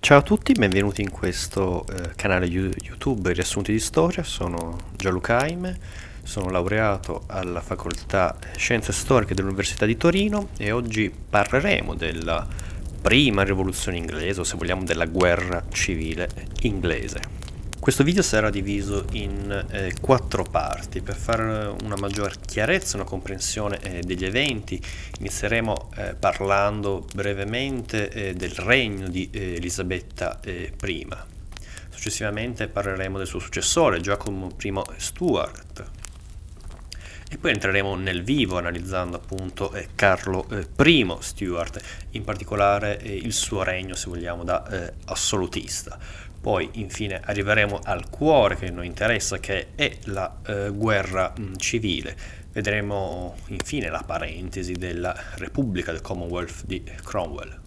Ciao a tutti, benvenuti in questo canale YouTube Riassunti di Storia. Sono Gianluca Aime, sono laureato alla Facoltà Scienze Storiche dell'Università di Torino e oggi parleremo della prima rivoluzione inglese, o se vogliamo della guerra civile inglese. Questo video sarà diviso in 4 parti per fare una maggior chiarezza, una comprensione degli eventi. Inizieremo parlando brevemente del regno di Elisabetta I. Successivamente parleremo del suo successore, Giacomo I Stuart. E poi entreremo nel vivo analizzando appunto Carlo I Stuart, in particolare il suo regno, se vogliamo, da assolutista. Poi infine arriveremo al cuore che noi interessa, che è la guerra civile. Vedremo infine la parentesi della Repubblica del Commonwealth di Cromwell.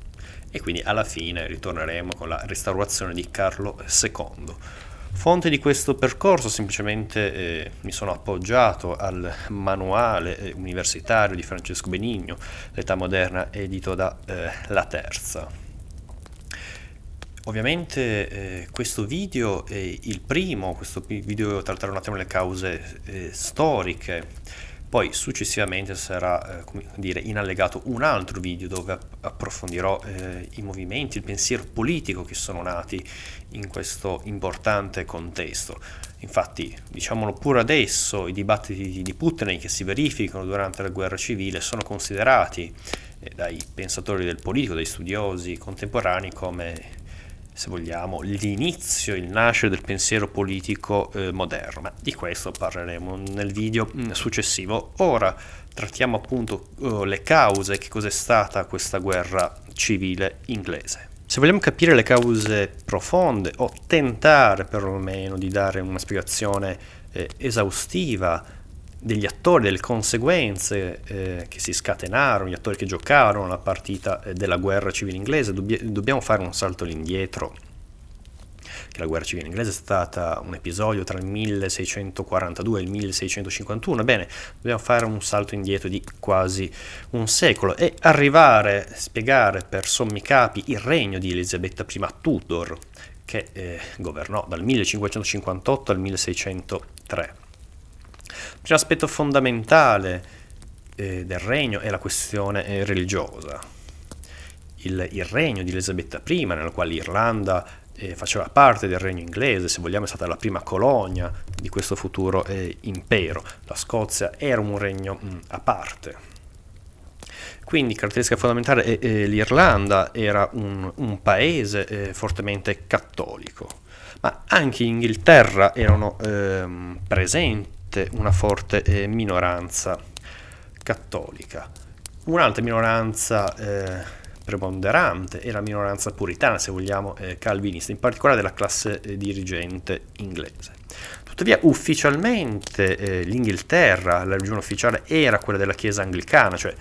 E quindi alla fine ritorneremo con la restaurazione di Carlo II. Fonte di questo percorso, semplicemente mi sono appoggiato al manuale universitario di Francesco Benigno, L'età moderna, edito da La Terza. Ovviamente questo video è il primo, questo video tratterà un attimo le cause storiche, poi successivamente sarà come dire, in allegato un altro video dove approfondirò i movimenti, il pensiero politico che sono nati in questo importante contesto. Infatti, diciamolo pure adesso, i dibattiti di Putney che si verificano durante la guerra civile sono considerati dai pensatori del politico, dai studiosi contemporanei come, se vogliamo, l'inizio, il nascere del pensiero politico moderno. Ma di questo parleremo nel video successivo. Ora trattiamo appunto le cause, che cos'è stata questa guerra civile inglese. Se vogliamo capire le cause profonde o tentare perlomeno di dare una spiegazione esaustiva degli attori, delle conseguenze che si scatenarono, gli attori che giocarono la partita della guerra civile inglese, dobbiamo fare un salto all'indietro, che la guerra civile inglese è stata un episodio tra il 1642 e il 1651. Bene, dobbiamo fare un salto indietro di quasi un secolo e arrivare a spiegare per sommi capi il regno di Elisabetta I Tudor, che governò dal 1558 al 1603. Il primo aspetto fondamentale del regno è la questione religiosa. Il regno di Elisabetta I, nella quale l'Irlanda faceva parte del regno inglese, se vogliamo è stata la prima colonia di questo futuro impero. La Scozia era un regno a parte. Quindi caratteristica fondamentale l'Irlanda era un paese fortemente cattolico, ma anche in Inghilterra erano presenti una forte minoranza cattolica. Un'altra minoranza preponderante è la minoranza puritana, se vogliamo, calvinista, in particolare della classe dirigente inglese. Tuttavia ufficialmente l'Inghilterra, la religione ufficiale era quella della Chiesa anglicana, cioè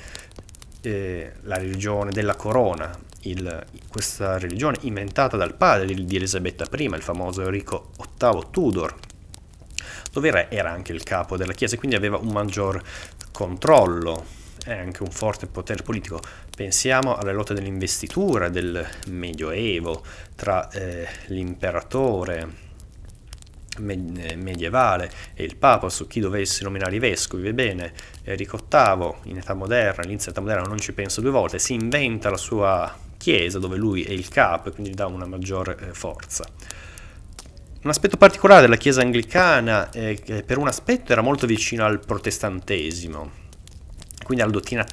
la religione della corona, questa religione inventata dal padre di Elisabetta I, il famoso Enrico VIII Tudor, dove il re era anche il capo della Chiesa e quindi aveva un maggior controllo e anche un forte potere politico. Pensiamo alle lotte dell'investitura del Medioevo tra l'imperatore medievale e il Papa su chi dovesse nominare i vescovi. Ebbene, Enrico VIII in età moderna, all'inizio dell'età moderna, non ci pensa due volte, si inventa la sua chiesa dove lui è il capo e quindi dà una maggiore forza. Un aspetto particolare della Chiesa anglicana è che per un aspetto era molto vicino al protestantesimo, quindi alla dottrina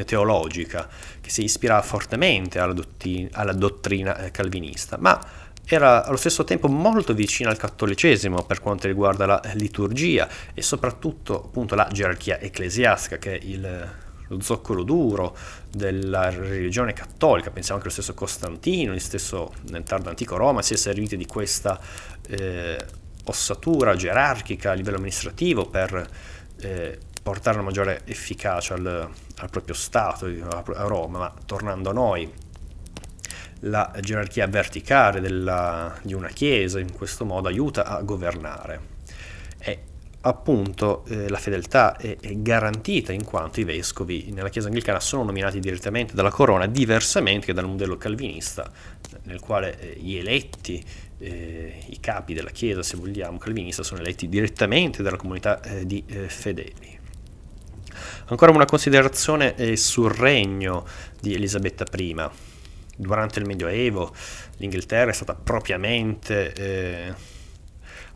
teologica, che si ispirava fortemente alla dottrina calvinista, ma era allo stesso tempo molto vicino al cattolicesimo per quanto riguarda la liturgia e soprattutto appunto la gerarchia ecclesiastica, che è lo zoccolo duro della religione cattolica. Pensiamo che lo stesso Costantino, lo stesso nel tardo antico Roma, si è servito di questa ossatura gerarchica a livello amministrativo per portare una maggiore efficacia al proprio Stato, a Roma. Ma tornando a noi, la gerarchia verticale di una chiesa in questo modo aiuta a governare e appunto la fedeltà è garantita in quanto i vescovi nella Chiesa anglicana sono nominati direttamente dalla corona, diversamente che dal modello calvinista, nel quale gli eletti, i capi della Chiesa, se vogliamo, calvinista, sono eletti direttamente dalla comunità di fedeli. Ancora una considerazione sul regno di Elisabetta I. Durante il Medioevo l'Inghilterra è stata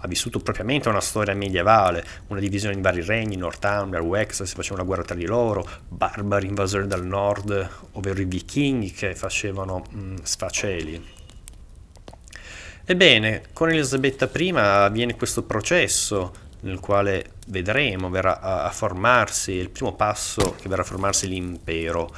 ha vissuto propriamente una storia medievale, una divisione in vari regni, Northumbria, Wexford, si faceva una guerra tra di loro, barbari invasori dal nord, ovvero i vichinghi che facevano sfaceli. Ebbene, con Elisabetta I avviene questo processo nel quale verrà a formarsi, il primo passo che verrà a formarsi l'impero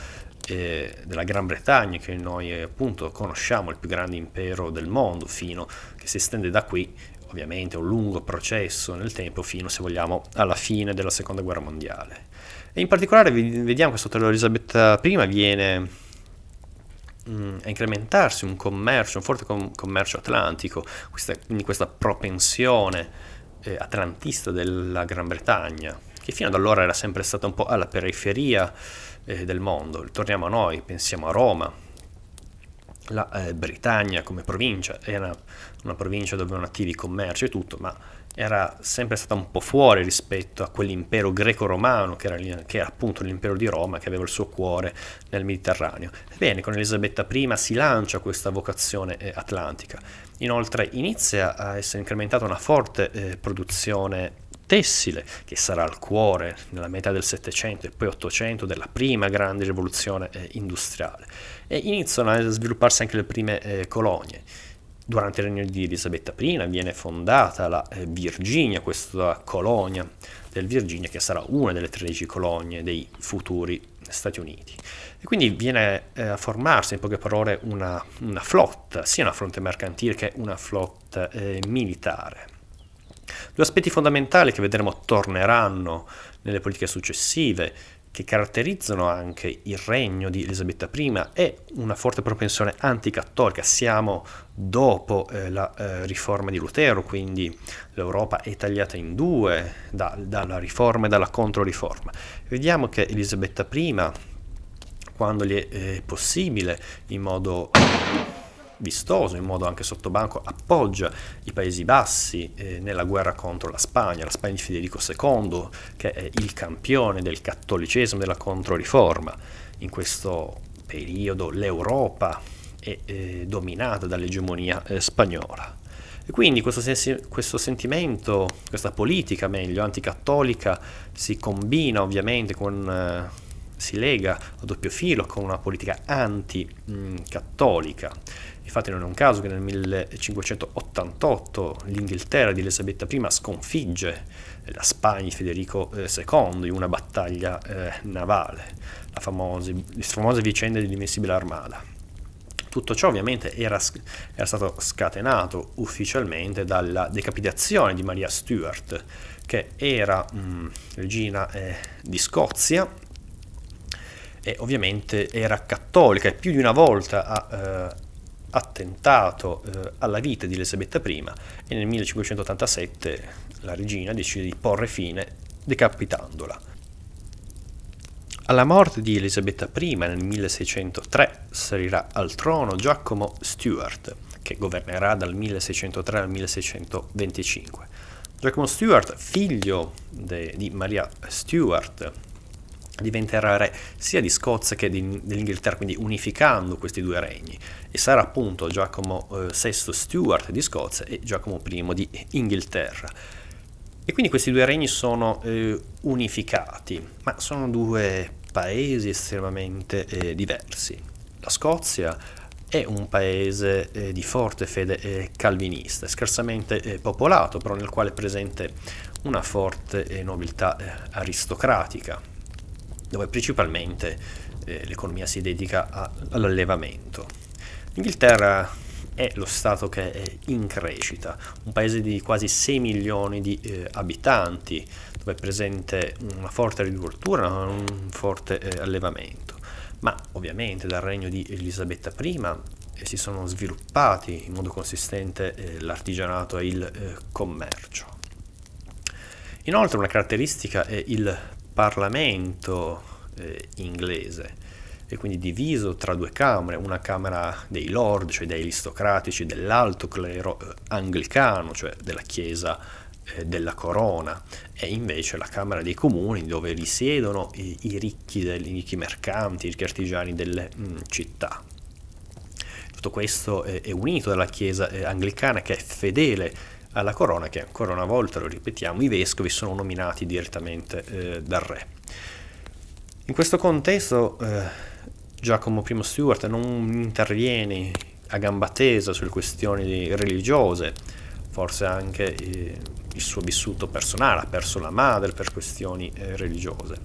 della Gran Bretagna, che noi appunto conosciamo, il più grande impero del mondo, fino che si estende da qui, ovviamente un lungo processo nel tempo, fino, se vogliamo, alla fine della Seconda Guerra Mondiale. E in particolare vediamo che sotto Elisabetta I viene a incrementarsi un forte commercio atlantico, quindi questa propensione atlantista della Gran Bretagna, che fino ad allora era sempre stata un po' alla periferia del mondo. Torniamo a noi, pensiamo a Roma. La Britannia come provincia era una provincia dove erano attivi commerci e tutto, ma era sempre stata un po' fuori rispetto a quell'impero greco-romano che era appunto l'impero di Roma, che aveva il suo cuore nel Mediterraneo. Ebbene, con Elisabetta I si lancia questa vocazione atlantica. Inoltre inizia a essere incrementata una forte produzione tessile, che sarà il cuore nella metà del Settecento e poi Ottocento della prima grande rivoluzione industriale, e iniziano a svilupparsi anche le prime colonie. Durante il regno di Elisabetta I viene fondata la Virginia, questa colonia del Virginia che sarà una delle 13 colonie dei futuri Stati Uniti. E quindi viene a formarsi, in poche parole, una flotta, sia una flotta mercantile che una flotta militare. Due aspetti fondamentali che vedremo torneranno nelle politiche successive, che caratterizzano anche il regno di Elisabetta I, è una forte propensione anticattolica. Siamo dopo la riforma di Lutero, quindi l'Europa è tagliata in due dalla riforma e dalla controriforma. Vediamo che Elisabetta I, quando gli è possibile, in modo vistoso, in modo anche sottobanco, appoggia i Paesi Bassi nella guerra contro la Spagna di Federico II, che è il campione del cattolicesimo, della controriforma. In questo periodo l'Europa è dominata dall'egemonia spagnola. E quindi questo sentimento, questa politica meglio anticattolica, si combina ovviamente si lega a doppio filo con una politica anticattolica. Infatti non è un caso che nel 1588 l'Inghilterra di Elisabetta I sconfigge la Spagna di Federico II in una battaglia navale, le famose vicende dell'Invincibile Armada. Tutto ciò ovviamente era stato scatenato ufficialmente dalla decapitazione di Maria Stuart, che era regina di Scozia e ovviamente era cattolica, e più di una volta ha attentato alla vita di Elisabetta I, e nel 1587 la regina decide di porre fine decapitandola. Alla morte di Elisabetta I nel 1603 salirà al trono Giacomo Stuart, che governerà dal 1603 al 1625. Giacomo Stuart, figlio di Maria Stuart, diventerà re sia di Scozia che dell'Inghilterra, quindi unificando questi due regni, e sarà appunto Giacomo VI Stuart di Scozia e Giacomo I di Inghilterra. E quindi questi due regni sono unificati, ma sono due paesi estremamente diversi. La Scozia è un paese di forte fede calvinista, scarsamente popolato, però nel quale è presente una forte nobiltà aristocratica, dove principalmente l'economia si dedica all'allevamento. L'Inghilterra è lo stato che è in crescita, un paese di quasi 6 milioni di abitanti, dove è presente una forte agricoltura, un forte allevamento. Ma ovviamente dal regno di Elisabetta I si sono sviluppati in modo consistente l'artigianato e il commercio. Inoltre una caratteristica è il Parlamento inglese. e quindi diviso tra due camere, una camera dei lord, cioè dei aristocratici dell'alto clero anglicano, cioè della chiesa della corona, e invece la Camera dei Comuni, dove risiedono i ricchi mercanti, i ricchi artigiani delle città. Tutto questo è unito dalla Chiesa anglicana, che è fedele alla corona, che ancora una volta, lo ripetiamo, i vescovi sono nominati direttamente dal re. In questo contesto Giacomo I Stuart non interviene a gamba tesa sulle questioni religiose, forse anche il suo vissuto personale, ha perso la madre per questioni religiose.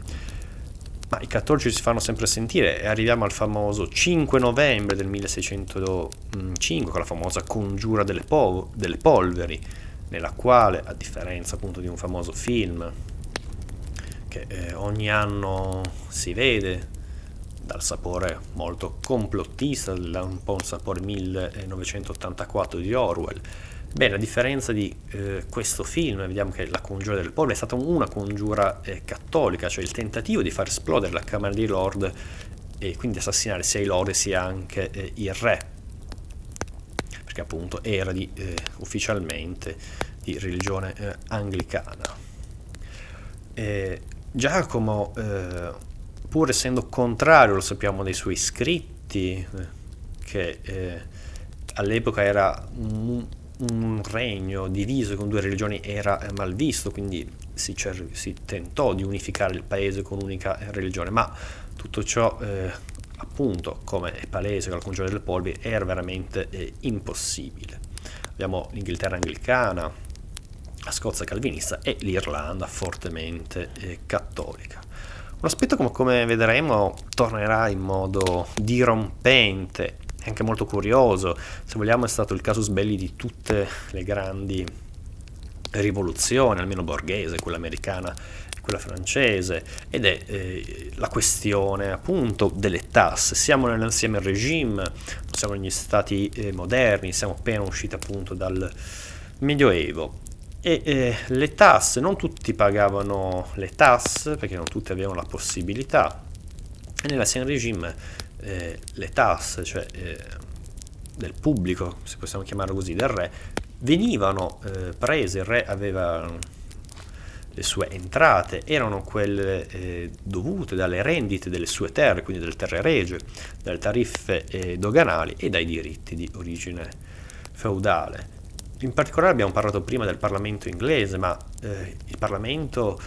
Ma i cattolici si fanno sempre sentire, e arriviamo al famoso 5 novembre del 1605, con la famosa congiura delle polveri, nella quale, a differenza appunto di un famoso film che ogni anno si vede, dal sapore molto complottista, un po' un sapore 1984 di Orwell. Bene, a differenza di questo film, vediamo che la congiura del polvere è stata una congiura cattolica, cioè il tentativo di far esplodere la Camera dei Lord e quindi assassinare sia i lord sia anche il re, perché appunto era ufficialmente di religione anglicana. Giacomo, pur essendo contrario, lo sappiamo dai suoi scritti, che all'epoca era un regno diviso con due religioni, era mal visto, quindi si tentò di unificare il paese con un'unica religione, ma tutto ciò appunto, come è palese con la congiura delle polveri, era veramente impossibile. Abbiamo l'Inghilterra anglicana, la Scozia calvinista e l'Irlanda fortemente cattolica. Un aspetto come vedremo tornerà in modo dirompente, anche molto curioso, se vogliamo è stato il casus belli di tutte le grandi rivoluzioni, almeno borghese, quella americana e quella francese, ed è la questione appunto delle tasse. Siamo nell'ancien regime, non siamo negli stati moderni, siamo appena usciti appunto dal Medioevo. E le tasse, non tutti pagavano le tasse perché non tutti avevano la possibilità, e nell'ancien regime le tasse, cioè del pubblico, se possiamo chiamarlo così, del re, venivano prese. Il re aveva le sue entrate, erano quelle dovute dalle rendite delle sue terre, quindi delle terre regie, dalle tariffe doganali e dai diritti di origine feudale. In particolare abbiamo parlato prima del Parlamento inglese, ma il Parlamento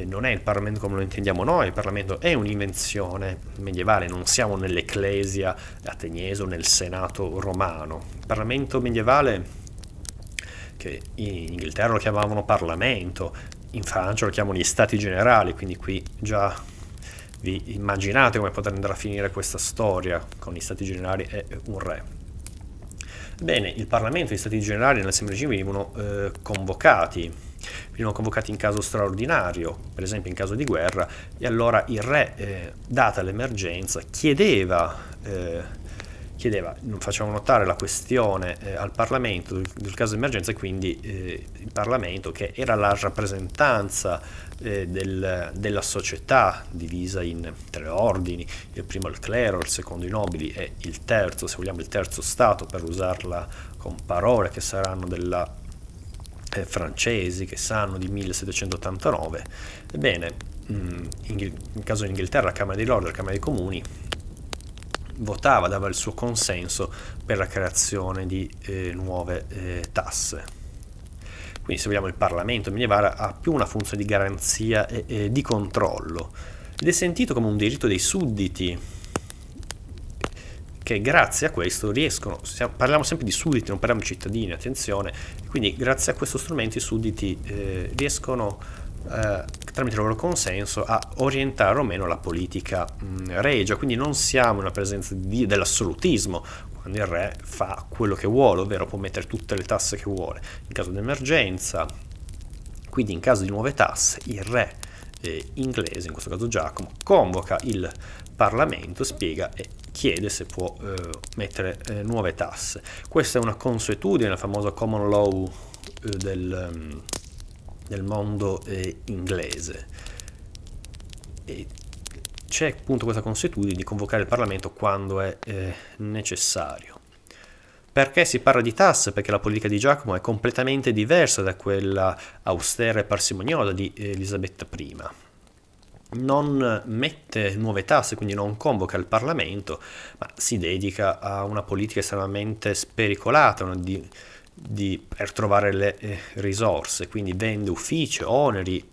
non è il Parlamento come lo intendiamo noi, il Parlamento è un'invenzione medievale, non siamo nell'Ecclesia ateniese o nel Senato romano. Il Parlamento medievale, che in Inghilterra lo chiamavano Parlamento, in Francia lo chiamano gli Stati Generali, quindi qui già vi immaginate come potrà andare a finire questa storia con gli Stati Generali e un re. Bene, il Parlamento e gli Stati Generali nell'Ancien regime venivano convocati in caso straordinario, per esempio in caso di guerra, e allora il re, data l'emergenza, chiedeva, facciamo notare la questione al Parlamento del caso di emergenza, e quindi il Parlamento, che era la rappresentanza della società divisa in tre ordini, il primo il clero, il secondo i nobili e il terzo, se vogliamo il terzo stato, per usarla con parole che saranno della francesi, che sanno di 1789. Ebbene, in caso di Inghilterra la Camera dei Lord e la Camera dei Comuni votava, dava il suo consenso per la creazione di nuove tasse. Quindi, se vogliamo, il Parlamento medievale ha più una funzione di garanzia e di controllo, ed è sentito come un diritto dei sudditi, che grazie a questo riescono, parliamo sempre di sudditi, non parliamo di cittadini, attenzione, quindi grazie a questo strumento i sudditi riescono tramite il loro consenso a orientare o meno la politica regia, quindi non siamo in una presenza dell'assolutismo, quando il re fa quello che vuole, ovvero può mettere tutte le tasse che vuole. In caso di emergenza, quindi in caso di nuove tasse, il re inglese, in questo caso Giacomo, convoca il Parlamento, spiega e chiede se può mettere nuove tasse. Questa è una consuetudine, la famosa common law del mondo inglese. E c'è appunto questa consuetudine di convocare il Parlamento quando è necessario. Perché si parla di tasse? Perché la politica di Giacomo è completamente diversa da quella austera e parsimoniosa di Elisabetta I. Non mette nuove tasse, quindi non convoca il Parlamento, ma si dedica a una politica estremamente spericolata, per trovare le risorse, quindi vende uffici, oneri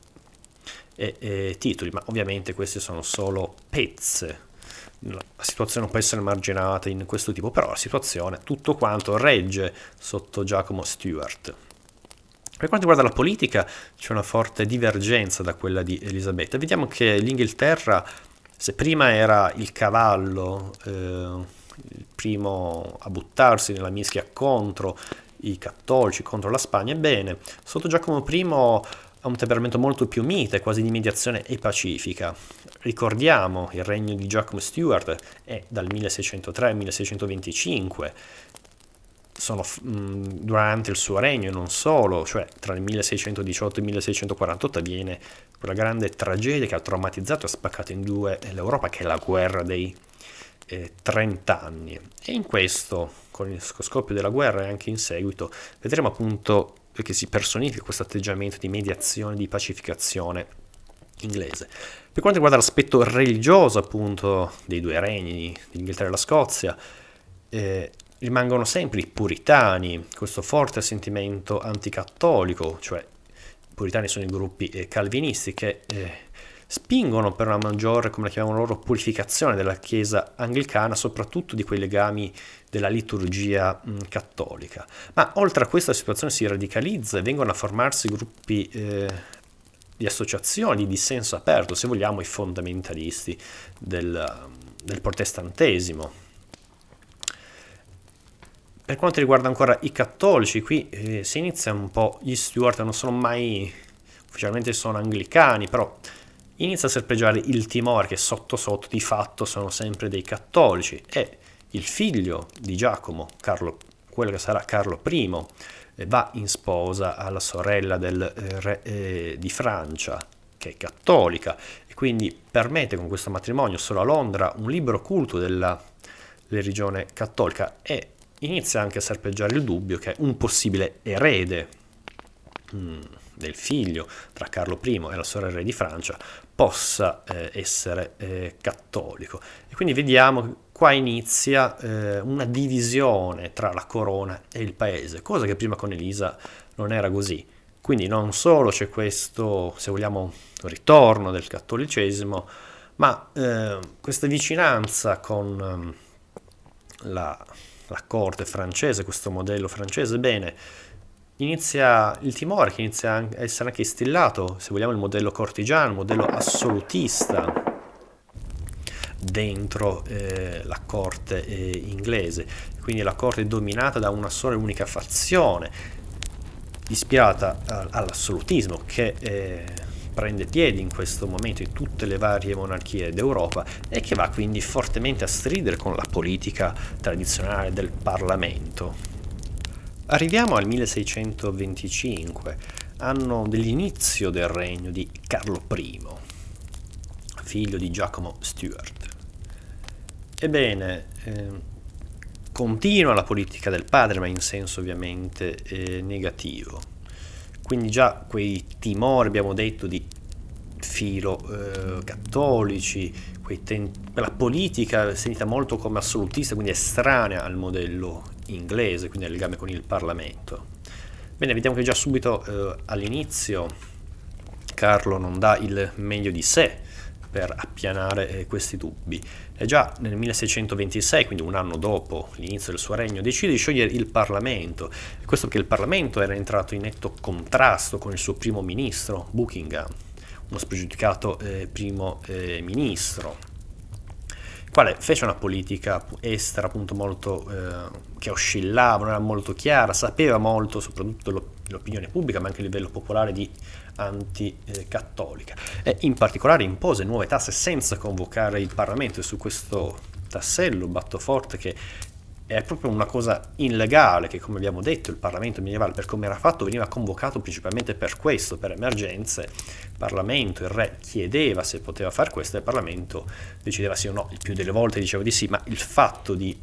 e titoli, ma ovviamente queste sono solo pezze. La situazione può essere marginata in questo tipo, però la situazione, tutto quanto regge sotto Giacomo Stuart. Per quanto riguarda la politica, c'è una forte divergenza da quella di Elisabetta. Vediamo che l'Inghilterra, se prima era il cavallo, il primo a buttarsi nella mischia contro i cattolici, contro la Spagna, ebbene, sotto Giacomo I ha un temperamento molto più mite, quasi di mediazione e pacifica. Ricordiamo, il regno di Giacomo Stuart è dal 1603 al 1625, durante il suo regno e non solo, cioè tra il 1618 e il 1648 avviene quella grande tragedia che ha traumatizzato e spaccato in due l'Europa, che è la guerra dei 30 anni. E in questo, con il scoppio della guerra e anche in seguito, vedremo appunto che si personifica questo atteggiamento di mediazione, di pacificazione inglese. Per quanto riguarda l'aspetto religioso appunto dei due regni, l'Inghilterra e la Scozia, rimangono sempre i puritani, questo forte sentimento anticattolico, cioè i puritani sono i gruppi calvinisti che spingono per una maggiore, come la chiamano loro, purificazione della Chiesa anglicana, soprattutto di quei legami della liturgia cattolica. Ma oltre a questa situazione si radicalizza e vengono a formarsi gruppi di associazioni, di dissenso aperto, se vogliamo, i fondamentalisti del protestantesimo. Per quanto riguarda ancora i cattolici, qui si inizia un po', gli Stuart non sono mai, ufficialmente sono anglicani, però inizia a serpeggiare il timore che sotto sotto di fatto sono sempre dei cattolici, e il figlio di Giacomo, quello che sarà Carlo I, va in sposa alla sorella del re di Francia, che è cattolica, e quindi permette con questo matrimonio solo a Londra un libero culto della religione cattolica, e inizia anche a serpeggiare il dubbio che un possibile erede del figlio tra Carlo I e la sorella re di Francia possa essere cattolico. E quindi vediamo che qua inizia una divisione tra la corona e il paese, cosa che prima con Elisa non era così. Quindi non solo c'è questo, se vogliamo, ritorno del cattolicesimo, ma questa vicinanza con la corte francese, questo modello francese, bene, inizia il timore che inizia a essere anche instillato, se vogliamo, il modello cortigiano, il modello assolutista dentro la corte inglese. Quindi la corte è dominata da una sola e unica fazione, ispirata all'assolutismo, che prende piede in questo momento in tutte le varie monarchie d'Europa e che va quindi fortemente a stridere con la politica tradizionale del Parlamento. Arriviamo al 1625, anno dell'inizio del regno di Carlo I, figlio di Giacomo Stuart. Ebbene, continua la politica del padre, ma in senso ovviamente negativo. Quindi già quei timori, abbiamo detto, di filo cattolici, quella politica sentita molto come assolutista, quindi estranea al modello inglese, quindi al legame con il Parlamento. Bene, vediamo che già subito all'inizio Carlo non dà il meglio di sé per appianare questi dubbi. E già nel 1626, quindi un anno dopo l'inizio del suo regno, decide di sciogliere il Parlamento. E questo perché il Parlamento era entrato in netto contrasto con il suo primo ministro, Buckingham, uno spregiudicato primo ministro, il quale fece una politica estera appunto molto che oscillava, non era molto chiara, sapeva molto soprattutto l'opinione pubblica, ma anche a livello popolare, di anticattolica, e in particolare impose nuove tasse senza convocare il Parlamento. E su questo tassello batto forte che è proprio una cosa illegale che, come abbiamo detto, il Parlamento medievale, per come era fatto, veniva convocato principalmente per questo, per emergenze. Il Parlamento, il re chiedeva se poteva fare questo e il Parlamento decideva sì o no. Il più delle volte diceva di sì, ma il fatto di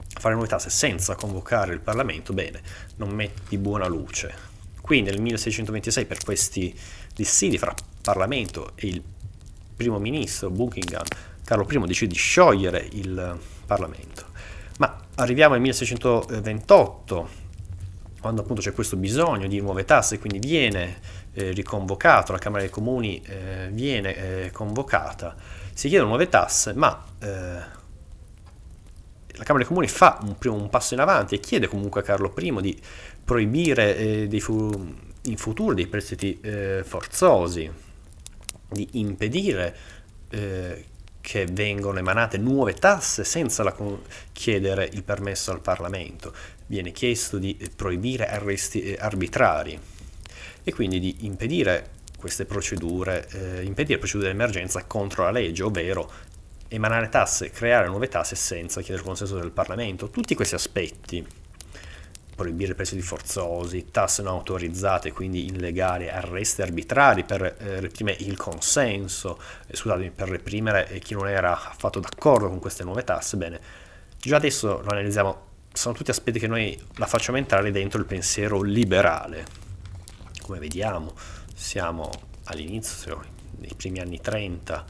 fare nuove tasse senza convocare il Parlamento, bene, non mette di buona luce. Quindi nel 1626, per questi dissidi fra Parlamento e il primo ministro Buckingham, Carlo I decide di sciogliere il Parlamento. Ma arriviamo al 1628, quando appunto c'è questo bisogno di nuove tasse, quindi viene riconvocato, la Camera dei Comuni viene convocata, si chiedono nuove tasse, ma la Camera dei Comuni fa un passo in avanti e chiede comunque a Carlo I di proibire in futuro dei prestiti forzosi, di impedire che vengano emanate nuove tasse senza chiedere il permesso al Parlamento. Viene chiesto di proibire arresti arbitrari e quindi di impedire queste procedure, impedire procedure di emergenza contro la legge, ovvero emanare tasse, creare nuove tasse senza chiedere il consenso del Parlamento. Tutti questi aspetti, proibire prestiti forzosi, tasse non autorizzate, quindi illegali, arresti arbitrari per reprimere il consenso, scusatemi, per reprimere chi non era affatto d'accordo con queste nuove tasse, bene, già adesso lo analizziamo, sono tutti aspetti che noi la facciamo entrare dentro il pensiero liberale. Come vediamo, siamo all'inizio, nei primi anni 30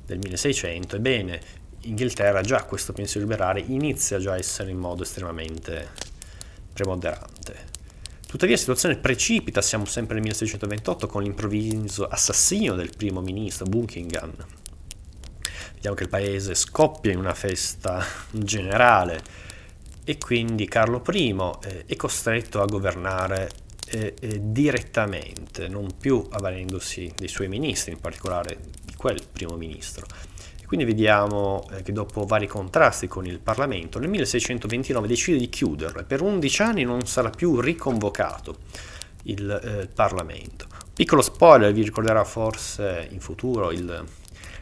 del 1600, ebbene, Inghilterra già questo pensiero liberale inizia già a essere in modo estremamente preponderante. Tuttavia la situazione precipita, siamo sempre nel 1628 con l'improvviso assassinio del primo ministro Buckingham. Vediamo che il paese scoppia in una festa generale e quindi Carlo I è costretto a governare direttamente, non più avvalendosi dei suoi ministri, in particolare di quel primo ministro. Quindi vediamo che dopo vari contrasti con il Parlamento, nel 1629 decide di chiuderlo e per 11 anni non sarà più riconvocato il Parlamento. Piccolo spoiler, vi ricorderà forse in futuro il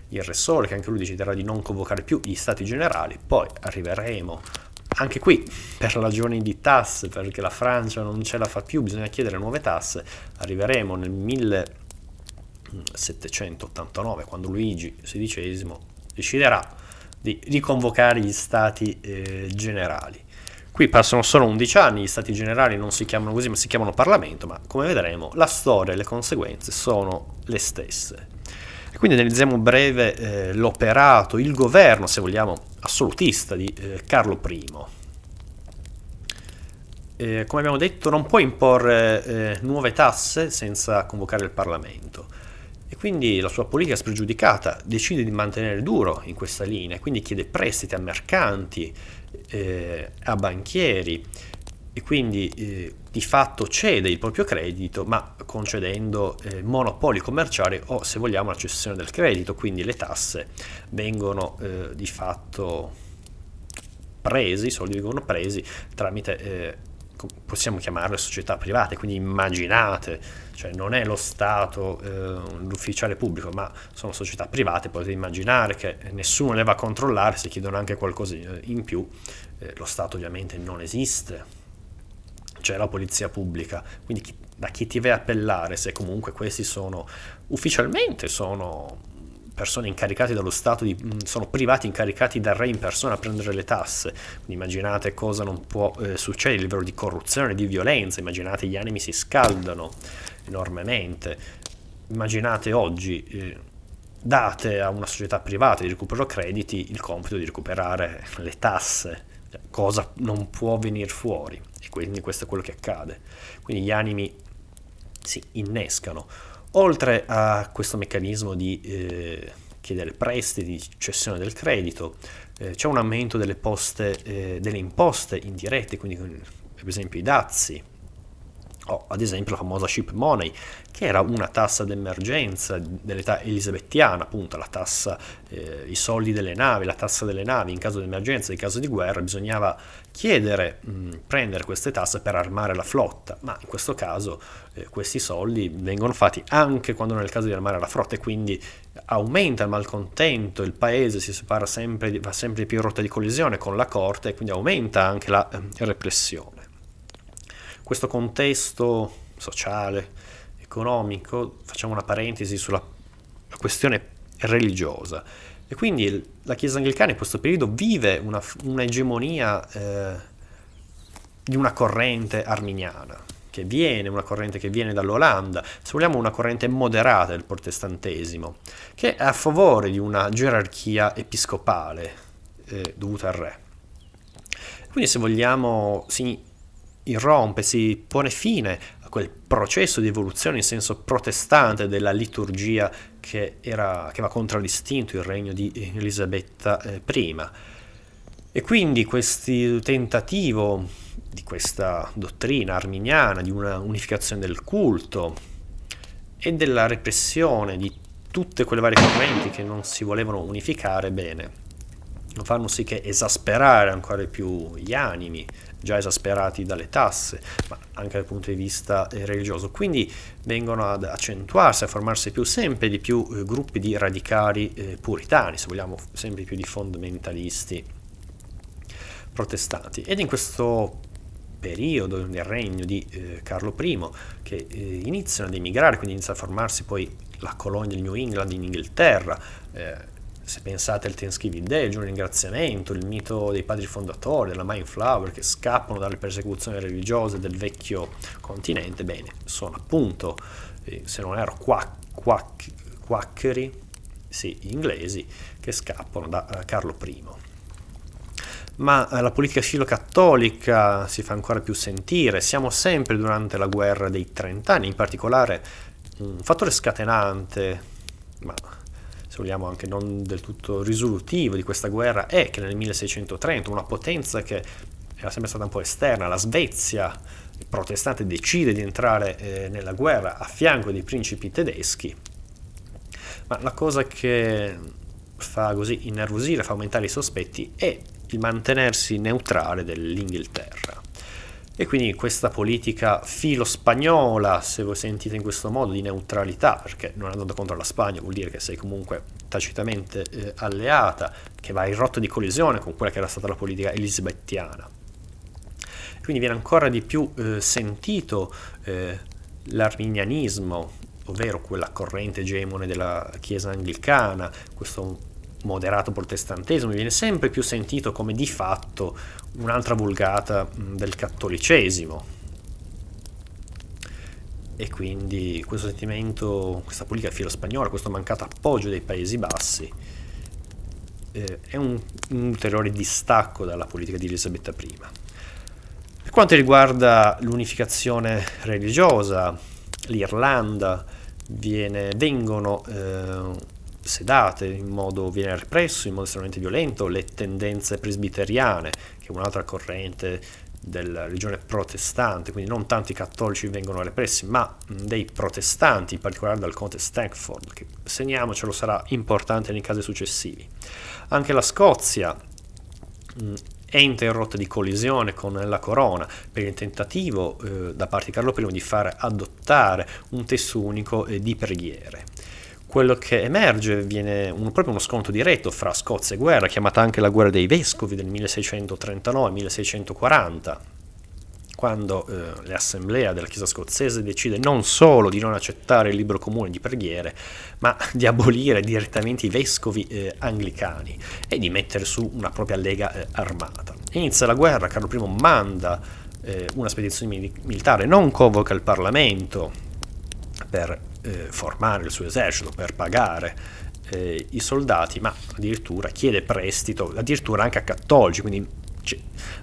Re Sole, che anche lui deciderà di non convocare più gli Stati Generali. Poi arriveremo anche qui per ragioni di tasse, perché la Francia non ce la fa più, bisogna chiedere nuove tasse. Arriveremo nel 1789, quando Luigi XVI deciderà di riconvocare gli Stati Generali. Qui passano solo 11 anni, gli Stati Generali non si chiamano così, ma si chiamano Parlamento, ma come vedremo la storia e le conseguenze sono le stesse. E quindi analizziamo breve l'operato, il governo, se vogliamo, assolutista di Carlo I. Come abbiamo detto, non può imporre nuove tasse senza convocare il Parlamento. E quindi la sua politica spregiudicata decide di mantenere duro in questa linea, quindi chiede prestiti a mercanti, a banchieri e quindi di fatto cede il proprio credito, ma concedendo monopoli commerciali o, se vogliamo, la cessione del credito, quindi le tasse vengono di fatto presi, i soldi vengono presi tramite possiamo chiamarle società private, quindi immaginate, cioè non è lo Stato l'ufficiale pubblico, ma sono società private, potete immaginare che nessuno le va a controllare, se chiedono anche qualcosa in più, lo Stato ovviamente non esiste, c'è la polizia pubblica, quindi da chi ti vai a appellare se comunque questi sono ufficialmente sono persone incaricate dallo Stato, sono privati incaricati dal re in persona a prendere le tasse. Quindi immaginate cosa non può succedere, il livello di corruzione, di violenza, immaginate gli animi si scaldano enormemente. Immaginate oggi date a una società privata di recupero crediti il compito di recuperare le tasse, cosa non può venire fuori, e quindi questo è quello che accade. Quindi gli animi si innescano. Oltre a questo meccanismo di chiedere prestiti, di cessione del credito, c'è un aumento delle imposte indirette, quindi per esempio i dazi o ad esempio la famosa ship money, che era una tassa d'emergenza dell'età elisabettiana, appunto la tassa, i soldi delle navi, la tassa delle navi in caso di emergenza, in caso di guerra, bisognava chiedere, prendere queste tasse per armare la flotta, ma in questo caso questi soldi vengono fatti anche quando non è il caso di armare la flotta, e quindi aumenta il malcontento, il paese si separa sempre, va sempre più in rotta di collisione con la corte, e quindi aumenta anche la repressione. Questo contesto sociale, economico, facciamo una parentesi sulla questione religiosa, e quindi la Chiesa anglicana in questo periodo vive un'egemonia di una corrente arminiana, una corrente che viene dall'Olanda, se vogliamo una corrente moderata del protestantesimo, che è a favore di una gerarchia episcopale dovuta al re. Quindi se vogliamo si pone fine a quel processo di evoluzione in senso protestante della liturgia che aveva contraddistinto il regno di Elisabetta I. E quindi questo tentativo di questa dottrina arminiana, di una unificazione del culto e della repressione di tutte quelle varie correnti che non si volevano unificare bene, fanno sì che esasperare ancora di più gli animi, già esasperati dalle tasse, ma anche dal punto di vista religioso. Quindi vengono ad accentuarsi, a formarsi sempre di più gruppi di radicali puritani, se vogliamo, sempre più di fondamentalisti protestanti. Ed in questo periodo del regno di Carlo I, che iniziano ad emigrare, quindi inizia a formarsi poi la colonia del New England in Inghilterra. Se pensate al Thanksgiving Day, il giorno di ringraziamento, il mito dei padri fondatori, della Mayflower, che scappano dalle persecuzioni religiose del vecchio continente, bene, sono appunto, se non erro, quaccheri, sì, inglesi, che scappano da Carlo I. Ma la politica filocattolica si fa ancora più sentire, siamo sempre durante la guerra dei 30 anni, in particolare un fattore scatenante, ma se vogliamo anche non del tutto risolutivo di questa guerra, è che nel 1630 una potenza che era sempre stata un po' esterna, la Svezia protestante, decide di entrare nella guerra a fianco dei principi tedeschi. Ma la cosa che fa così innervosire, fa aumentare i sospetti, è il mantenersi neutrale dell'Inghilterra. E quindi questa politica filo-spagnola, se voi sentite in questo modo, di neutralità, perché non andando contro la Spagna vuol dire che sei comunque tacitamente alleata, che va in rotta di collisione con quella che era stata la politica elisabettiana. Quindi viene ancora di più sentito l'arminianismo, ovvero quella corrente egemone della Chiesa anglicana, questo moderato protestantesimo, viene sempre più sentito come di fatto un'altra vulgata del cattolicesimo. E quindi questo sentimento, questa politica filo-spagnola, questo mancato appoggio dei Paesi Bassi è un ulteriore distacco dalla politica di Elisabetta I. Per quanto riguarda l'unificazione religiosa, l'Irlanda vengono sedate viene represso in modo estremamente violento le tendenze presbiteriane, che è un'altra corrente della religione protestante, quindi non tanto i cattolici vengono repressi, ma dei protestanti, in particolare dal conte Stafford, che segniamocelo, sarà importante nei casi successivi. Anche la Scozia entra in rotta di collisione con la corona per il tentativo da parte di Carlo I di fare adottare un testo unico di preghiere. Quello che emerge viene proprio uno scontro diretto fra Scozia e guerra, chiamata anche la guerra dei vescovi del 1639-1640, quando l'assemblea della Chiesa scozzese decide non solo di non accettare il libro comune di preghiere, ma di abolire direttamente i vescovi anglicani e di mettere su una propria lega armata. Inizia la guerra, Carlo I manda una spedizione militare, non convoca il Parlamento per formare il suo esercito, per pagare i soldati, ma addirittura chiede prestito, addirittura anche a cattolici, quindi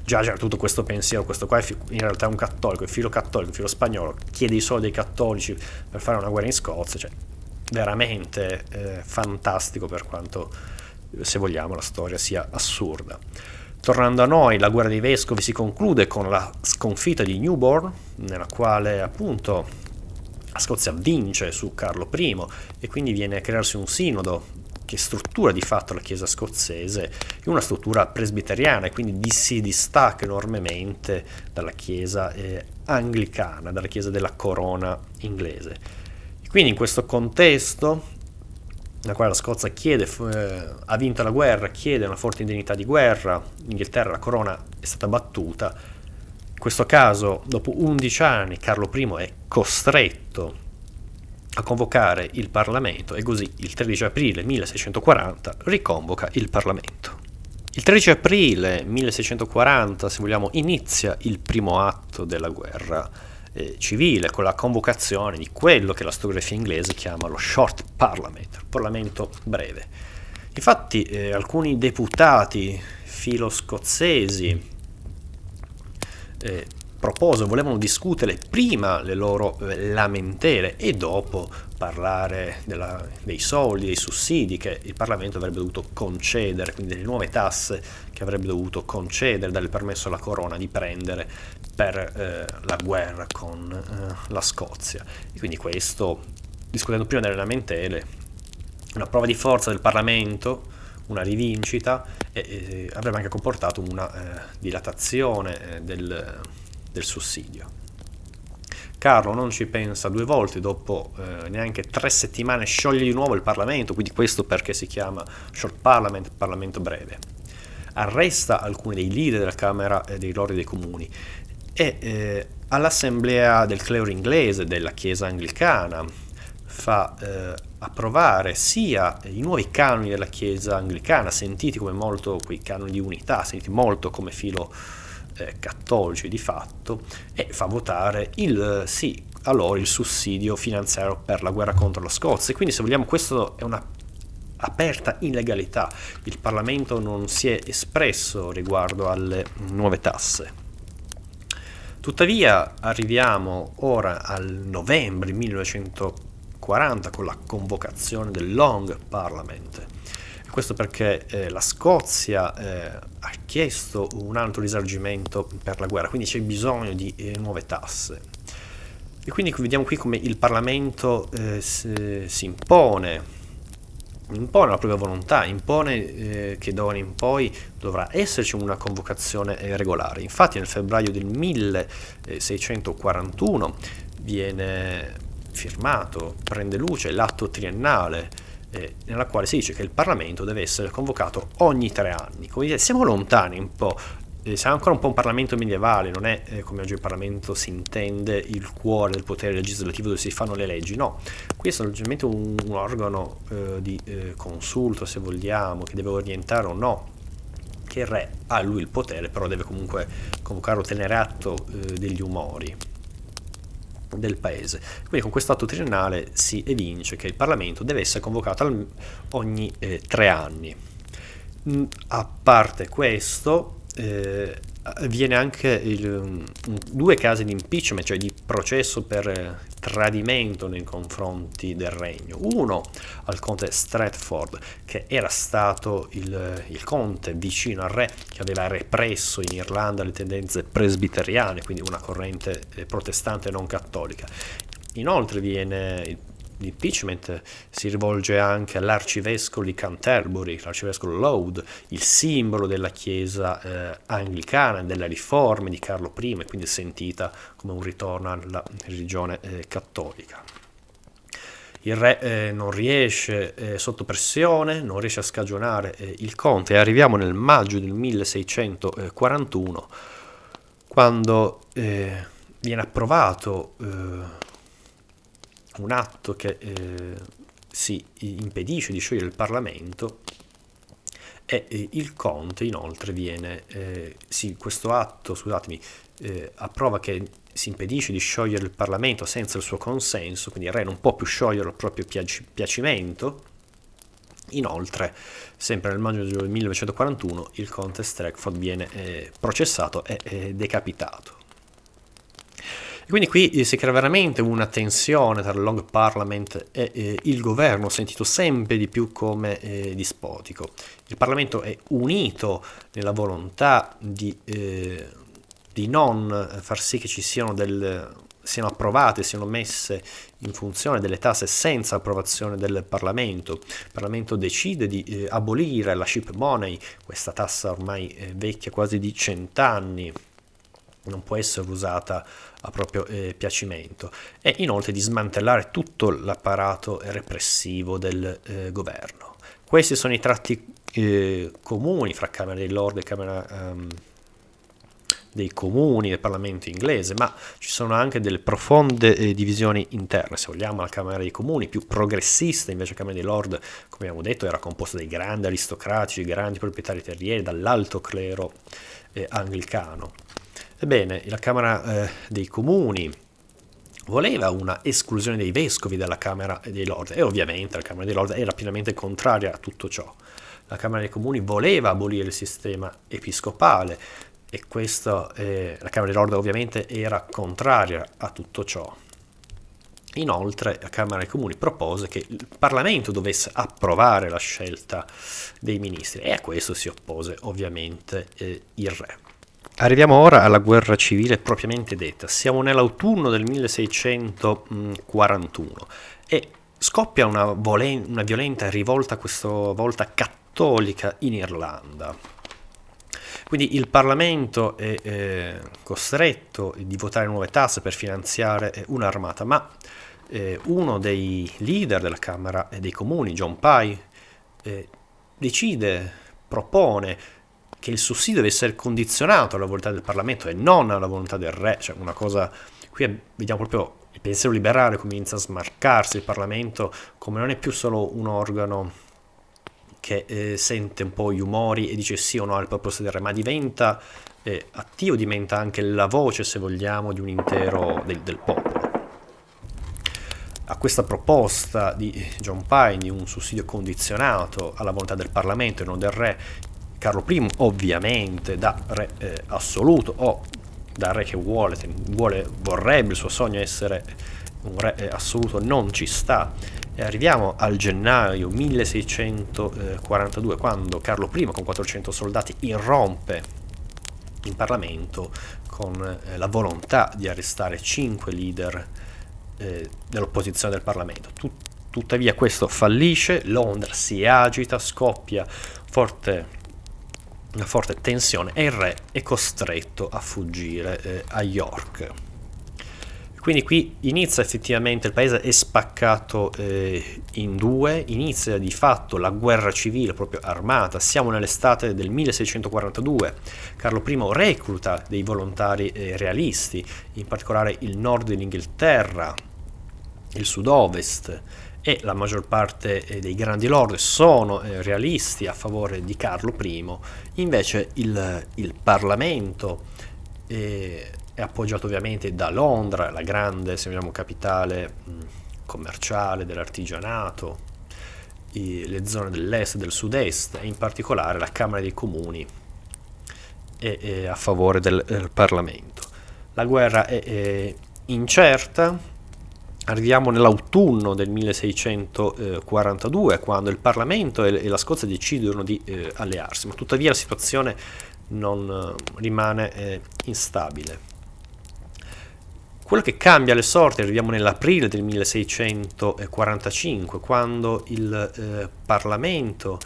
già c'era tutto questo pensiero, questo qua è in realtà un cattolico, è filo spagnolo, chiede i soldi ai cattolici per fare una guerra in Scozia, cioè veramente fantastico, per quanto, se vogliamo, la storia sia assurda. Tornando a noi, la guerra dei vescovi si conclude con la sconfitta di Newburn, nella quale appunto la Scozia vince su Carlo I e quindi viene a crearsi un sinodo che struttura di fatto la Chiesa scozzese in una struttura presbiteriana e quindi si distacca enormemente dalla Chiesa anglicana, dalla Chiesa della corona inglese. E quindi in questo contesto, nella quale la Scozia ha vinto la guerra, chiede una forte indennità di guerra, in Inghilterra la corona è stata battuta. In questo caso, dopo 11 anni, Carlo I è costretto a convocare il Parlamento e così il 13 aprile 1640 riconvoca il Parlamento. Il 13 aprile 1640, se vogliamo, inizia il primo atto della guerra civile con la convocazione di quello che la storiografia inglese chiama lo Short Parliament, il Parlamento breve. Infatti alcuni deputati filoscozzesi volevano discutere prima le loro lamentele e dopo parlare dei soldi, dei sussidi che il Parlamento avrebbe dovuto concedere, quindi delle nuove tasse che avrebbe dovuto concedere, dare il permesso alla corona di prendere per la guerra con la Scozia. E quindi questo, discutendo prima delle lamentele, una prova di forza del Parlamento, una rivincita, e avrebbe anche comportato una dilatazione del sussidio. Carlo non ci pensa due volte, dopo neanche 3 settimane scioglie di nuovo il Parlamento, quindi questo perché si chiama Short Parliament, Parlamento breve. Arresta alcuni dei leader della Camera dei Lord dei Comuni e all'assemblea del clero inglese, della Chiesa anglicana, fa approvare sia i nuovi canoni della Chiesa anglicana, sentiti come molto, quei canoni di unità, sentiti molto come filo cattolici di fatto, e fa votare il sussidio finanziario per la guerra contro la Scozia. E quindi, se vogliamo, questo è una aperta illegalità. Il Parlamento non si è espresso riguardo alle nuove tasse. Tuttavia arriviamo ora al novembre 1940 con la convocazione del Long Parliament. Questo perché la Scozia ha chiesto un altro risarcimento per la guerra, quindi c'è bisogno di nuove tasse. E quindi vediamo qui come il Parlamento si impone la propria volontà, impone che d'ora in poi dovrà esserci una convocazione regolare. Infatti nel febbraio del 1641 viene firmato, prende luce l'atto triennale, nella quale si dice che il Parlamento deve essere convocato ogni 3 anni. Come dire, siamo lontani un po', siamo ancora un po' un Parlamento medievale, non è come oggi il Parlamento si intende il cuore del potere legislativo dove si fanno le leggi, no. Qui è semplicemente un organo di consulto, se vogliamo, che deve orientare o no, che il re ha lui il potere, però deve comunque convocare o tenere atto degli umori del paese. Quindi con questo atto triennale si evince che il Parlamento deve essere convocato ogni 3 anni. A parte questo, avviene anche 2 casi di impeachment, cioè di processo per tradimento nei confronti del regno. Uno al conte Stratford, che era stato il conte vicino al re, che aveva represso in Irlanda le tendenze presbiteriane, quindi una corrente protestante non cattolica. Inoltre l'impeachment si rivolge anche all'arcivescovo di Canterbury, l'arcivescovo Laud, il simbolo della Chiesa anglicana, delle riforme di Carlo I, quindi sentita come un ritorno alla religione cattolica. Il re non riesce, sotto pressione, non riesce a scagionare il conte, e arriviamo nel maggio del 1641, quando viene approvato un atto che si impedisce di sciogliere il Parlamento, e il conte inoltre questo atto, approva che si impedisce di sciogliere il Parlamento senza il suo consenso, quindi il re non può più sciogliere il proprio piacimento. Inoltre, sempre nel maggio del 1941, il conte Stratford viene processato e decapitato. E quindi qui si crea veramente una tensione tra il Long Parliament e il governo, sentito sempre di più come dispotico. Il Parlamento è unito nella volontà di non far sì che ci siano siano approvate, siano messe in funzione delle tasse senza approvazione del Parlamento. Il Parlamento decide di abolire la ship money, questa tassa ormai vecchia quasi di 100 anni, non può essere usata a proprio piacimento, e inoltre di smantellare tutto l'apparato repressivo del governo. Questi sono i tratti comuni fra Camera dei Lord e Camera dei comuni del Parlamento inglese, ma ci sono anche delle profonde divisioni interne. Se vogliamo, la Camera dei Comuni, più progressista, invece la Camera dei Lord, come abbiamo detto, era composta dai grandi aristocratici, grandi proprietari terrieri, dall'alto clero anglicano. Ebbene, la Camera dei Comuni voleva una esclusione dei vescovi dalla Camera dei Lord, e ovviamente la Camera dei Lord era pienamente contraria a tutto ciò. La Camera dei Comuni voleva abolire il sistema episcopale, e la Camera dei Lord ovviamente era contraria a tutto ciò. Inoltre la Camera dei Comuni propose che il Parlamento dovesse approvare la scelta dei ministri, e a questo si oppose ovviamente il re. Arriviamo ora alla guerra civile propriamente detta. Siamo nell'autunno del 1641 e scoppia una violenta rivolta, questa volta cattolica, in Irlanda. Quindi il Parlamento è costretto di votare nuove tasse per finanziare un'armata, ma uno dei leader della Camera dei Comuni, John Pye, propone che il sussidio deve essere condizionato alla volontà del Parlamento e non alla volontà del re. Cioè una cosa, qui vediamo proprio il pensiero liberale come inizia a smarcarsi. Il Parlamento come non è più solo un organo che sente un po' gli umori e dice sì o no al proposto del re, ma diventa attivo, diventa anche la voce, se vogliamo, di un intero del popolo. A questa proposta di John Pye di un sussidio condizionato alla volontà del Parlamento e non del re, Carlo I, ovviamente da re assoluto, o da re che vorrebbe, il suo sogno essere un re assoluto, non ci sta. E arriviamo al gennaio 1642, quando Carlo I, con 400 soldati, irrompe in Parlamento con la volontà di arrestare 5 leader dell'opposizione del Parlamento. Tuttavia questo fallisce, Londra si agita, scoppia una forte tensione e il re è costretto a fuggire a York. Quindi qui inizia effettivamente, il paese è spaccato in due, inizia di fatto la guerra civile proprio armata. Siamo nell'estate del 1642, Carlo I recluta dei volontari realisti, in particolare il nord dell'Inghilterra, il sud-ovest, e la maggior parte dei grandi lord sono realisti a favore di Carlo I. Invece il Parlamento è appoggiato ovviamente da Londra, la grande, se vogliamo, capitale commerciale dell'artigianato, le zone dell'est e del sud-est, e in particolare la Camera dei Comuni è a favore del Parlamento. La guerra è incerta. Arriviamo nell'autunno del 1642, quando il Parlamento e la Scozia decidono di allearsi, ma tuttavia la situazione non rimane instabile. Quello che cambia le sorti, arriviamo nell'aprile del 1645, quando il Parlamento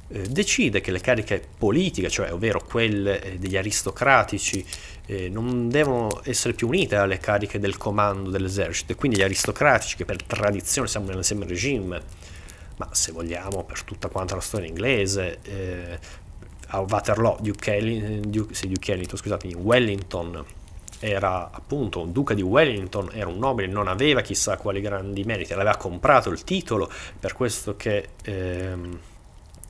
decide che le cariche politiche, cioè ovvero quelle degli aristocratici, non devono essere più unite alle cariche del comando dell'esercito, e quindi gli aristocratici, che per tradizione siamo nell'ancien regime, ma se vogliamo per tutta quanta la storia inglese, a Waterloo, Wellington era appunto un duca di Wellington, era un nobile, non aveva chissà quali grandi meriti, l'aveva comprato il titolo, per questo che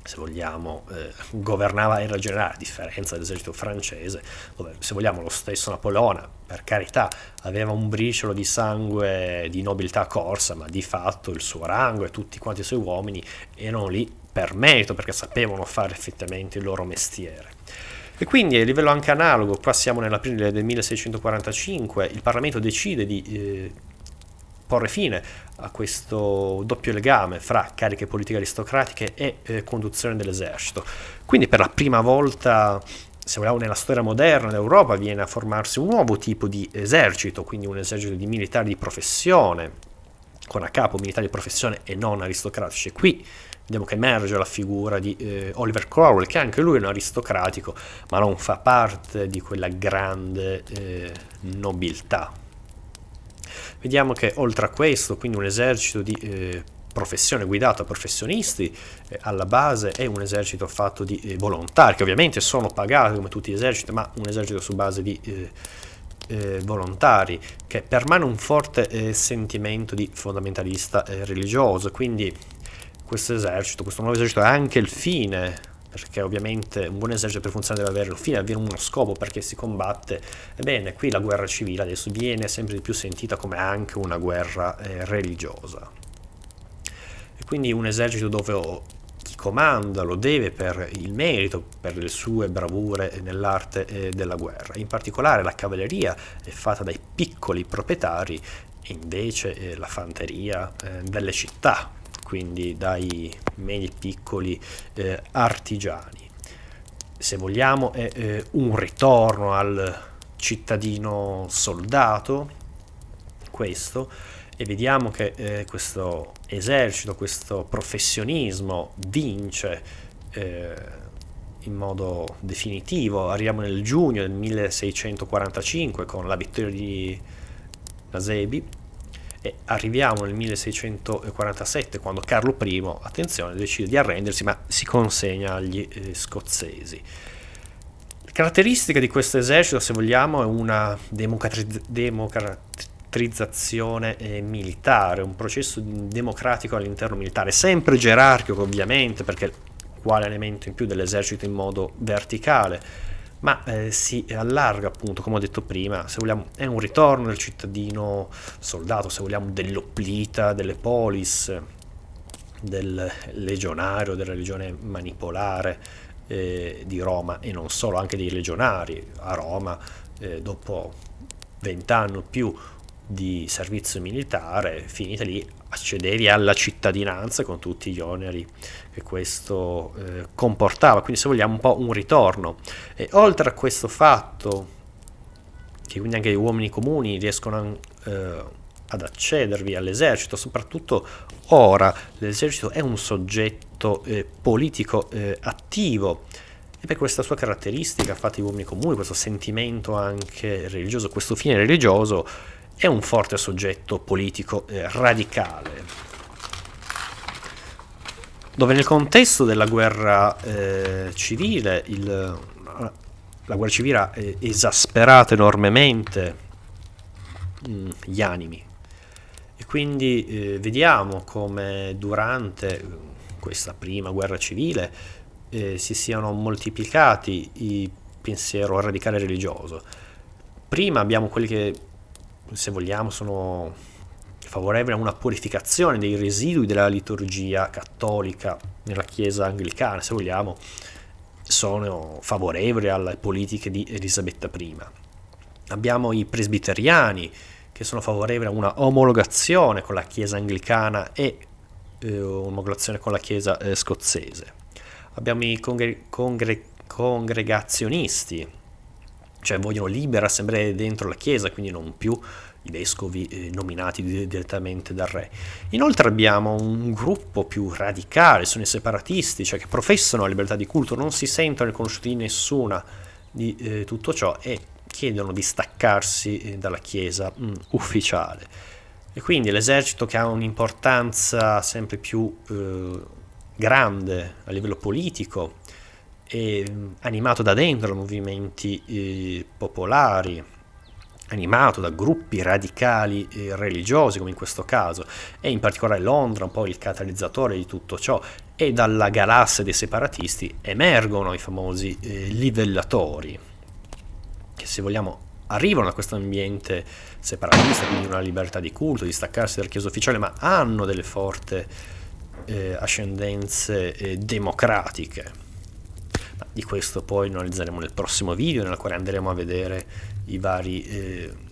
se vogliamo governava, era generale, a differenza dell'esercito francese, dove, se vogliamo, lo stesso Napoleone, per carità, aveva un briciolo di sangue di nobiltà corsa, ma di fatto il suo rango e tutti quanti i suoi uomini erano lì per merito, perché sapevano fare effettivamente il loro mestiere. E quindi a livello anche analogo, qua siamo nell'aprile del 1645, il Parlamento decide di porre fine a questo doppio legame fra cariche politiche aristocratiche e conduzione dell'esercito. Quindi per la prima volta, se vogliamo, nella storia moderna d'Europa viene a formarsi un nuovo tipo di esercito, quindi un esercito di militari di professione, con a capo militari di professione e non aristocratici. E qui vediamo che emerge la figura di Oliver Cromwell, che anche lui è un aristocratico, ma non fa parte di quella grande nobiltà. Vediamo che oltre a questo, quindi un esercito di professione guidato da professionisti, alla base è un esercito fatto di volontari, che ovviamente sono pagati come tutti gli eserciti, ma un esercito su base di volontari, che permane un forte sentimento di fondamentalista religioso. Quindi questo nuovo esercito è anche il fine, perché ovviamente un buon esercito per funzionare deve avere un fine, avere uno scopo perché si combatte. Ebbene, qui la guerra civile adesso viene sempre di più sentita come anche una guerra religiosa. E quindi un esercito dove chi comanda lo deve per il merito, per le sue bravure nell'arte della guerra. In particolare la cavalleria è fatta dai piccoli proprietari e invece la fanteria delle città, quindi dai medi piccoli artigiani. Se vogliamo è un ritorno al cittadino soldato, questo, e vediamo che questo esercito, questo professionismo vince in modo definitivo. Arriviamo nel giugno del 1645 con la vittoria di Naseby, e arriviamo nel 1647 quando Carlo I, attenzione, decide di arrendersi ma si consegna agli scozzesi. La caratteristica di questo esercito, se vogliamo, è una democratizzazione militare, un processo democratico all'interno militare, sempre gerarchico ovviamente, perché quale elemento in più dell'esercito in modo verticale, ma si allarga, appunto, come ho detto prima. Se vogliamo, è un ritorno del cittadino soldato, se vogliamo, dell'oplita, delle polis, del legionario, della legione manipolare di Roma, e non solo, anche dei legionari a Roma, dopo 20 anni o più di servizio militare, finita lì, accedevi alla cittadinanza con tutti gli oneri che questo comportava, quindi se vogliamo un po' un ritorno. E oltre a questo fatto che quindi anche gli uomini comuni riescono ad accedervi all'esercito, soprattutto ora l'esercito è un soggetto politico attivo, e per questa sua caratteristica fatta di uomini comuni, questo sentimento anche religioso, questo fine religioso, è un forte soggetto politico radicale, dove nel contesto della guerra civile la guerra civile ha esasperato enormemente gli animi, e quindi vediamo come durante questa prima guerra civile si siano moltiplicati i pensiero radicale religioso. Prima abbiamo quelli che, se vogliamo, sono favorevoli a una purificazione dei residui della liturgia cattolica nella Chiesa anglicana, se vogliamo, sono favorevoli alle politiche di Elisabetta I. Abbiamo i presbiteriani che sono favorevoli a una omologazione con la Chiesa anglicana e omologazione con la Chiesa scozzese. Abbiamo i congregazionisti, cioè vogliono libere assemblee dentro la Chiesa, quindi non più i vescovi nominati direttamente dal re. Inoltre abbiamo un gruppo più radicale, sono i separatisti, cioè che professano la libertà di culto, non si sentono riconosciuti di nessuna di tutto ciò e chiedono di staccarsi dalla Chiesa ufficiale. E quindi l'esercito, che ha un'importanza sempre più grande a livello politico, e animato da dentro da movimenti popolari, animato da gruppi radicali religiosi, come in questo caso, e in particolare Londra, un po' il catalizzatore di tutto ciò, e dalla galassia dei separatisti emergono i famosi livellatori, che, se vogliamo, arrivano da questo ambiente separatista, quindi una libertà di culto, di staccarsi dalla Chiesa ufficiale, ma hanno delle forti ascendenze democratiche. Ma di questo poi lo analizzeremo nel prossimo video, nel quale andremo a vedere i vari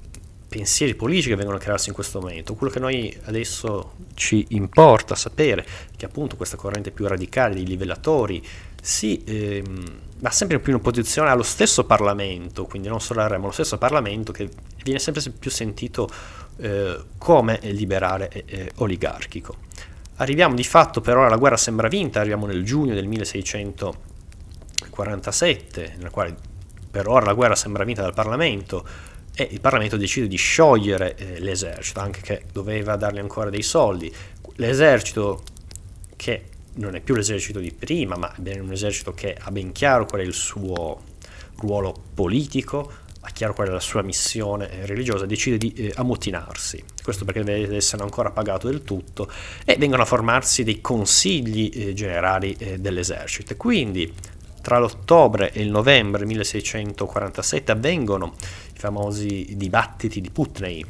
pensieri politici che vengono a crearsi in questo momento. Quello che noi adesso ci importa sapere è che appunto questa corrente più radicale dei livellatori va sempre più in opposizione allo stesso Parlamento, quindi non solo al re, ma allo stesso Parlamento, che viene sempre più sentito come liberale e oligarchico. Arriviamo di fatto però alla guerra sembra vinta, arriviamo nel giugno del 1647, nella quale per ora la guerra sembra vinta dal Parlamento, e il Parlamento decide di sciogliere l'esercito, anche che doveva dargli ancora dei soldi. L'esercito, che non è più l'esercito di prima, ma è un esercito che ha ben chiaro qual è il suo ruolo politico, ha chiaro qual è la sua missione religiosa, decide di ammutinarsi. Questo perché deve essere ancora pagato del tutto, e vengono a formarsi dei consigli generali dell'esercito. E quindi tra l'ottobre e il novembre 1647 avvengono i famosi dibattiti di Putney,